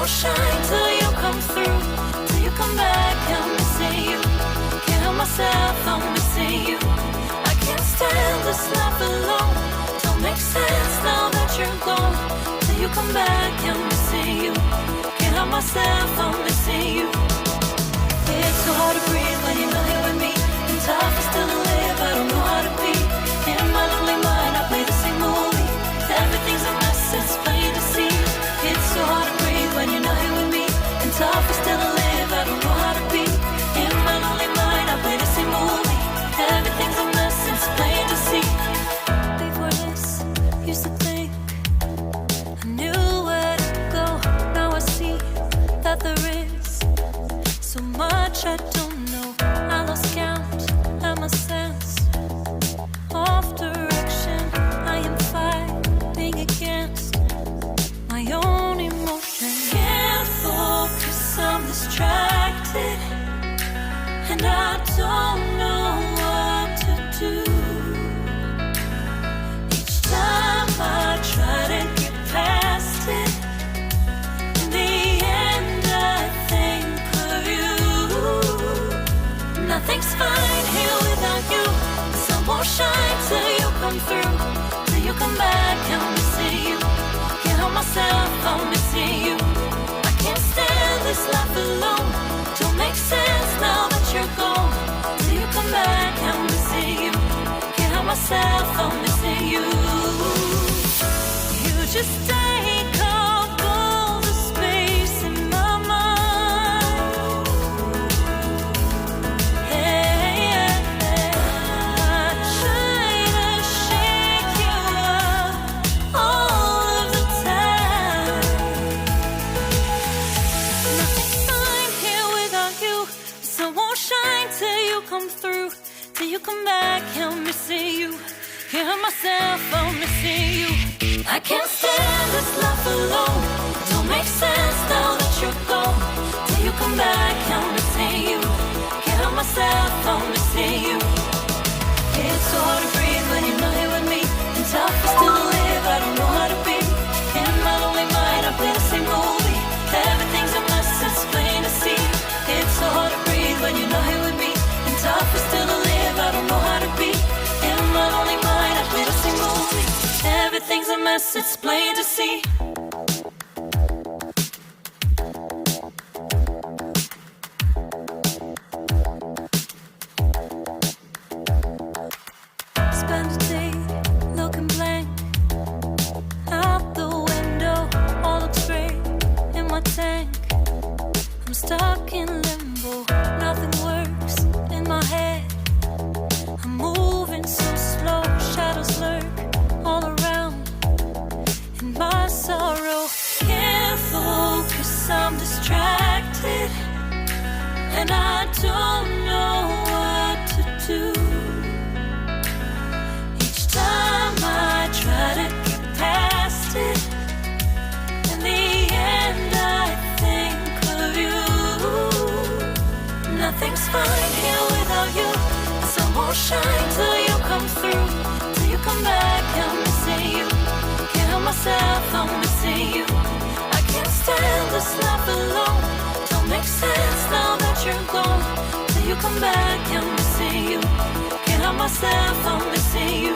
won't shine till you come through. Till you come back, I'm missing you. Can't help myself, I'm missing you. I can't stand this life alone. Don't make sense now that you're gone. Till you come back, I'm missing you. Can't help myself, I'm missing you. It's so hard to breathe when you're not here with me. And tough is still to live, I don't know how to be. In my lonely mind, I play the same movie. Everything's a mess, it's plain to see. It's so hard to breathe when you're not here with me. And tough is still to live, I don't know how to be. In my lonely mind, I play the same movie. Everything's a mess, it's plain to see. Before this, used to think I knew where to go. Now I see that there is so much I don't know. I lost count and my sense of direction. I am fighting against my own emotion. Can't focus, I'm distracted, and I don't know what to do. Each time I try to get past it, in the end I think of you. Nothing's fine here without you. The sun won't shine till you come through. Till you come back, I'm missing you. Can't help myself, I'm missing you. I can't stand this life alone. Don't make sense now that you're gone. Till you come back, I'm missing you. Can't help myself, I'm missing you. You just take up all the space in my mind. Hey, I try to shake you up all of the time. Nothing's fine here without you. The sun won't shine till you come through. Till you come back, I'm missing you. Can't help myself, I'm missing you. I can't stand this life alone. Don't make sense now that you're gone. Till you come back, I'm missing you. Can't help myself, I'm missing you. It's so hard to breathe when you're not here with me. And tough is still to live, I don't know how to be. In my lonely mind, I play the same movie. Everything's a mess, it's plain to see. It's so hard to breathe when you're not here with me. And tough is still to live, I don't know how to be. In my lonely mind, I play the same movie. Everything's a mess, it's plain to see. Spend a day looking blank out the window. All looks great in my tank. I'm stuck in limbo. Nothing works in my head. I'm moving so slow. Shadows lurk all around. In my sorrow, can't focus, I'm distracted, and I don't know what to do. Each time I try to get past it, in the end I think of you. Nothing's fine here without you. The sun won't shine till you come through. Till you come back, I'm missing you. Can't help myself, I'm missing you. I can't stand this life alone. Don't make sense now that you're gone. Till you come back, I'm missing you. Can't help myself, I'm missing you.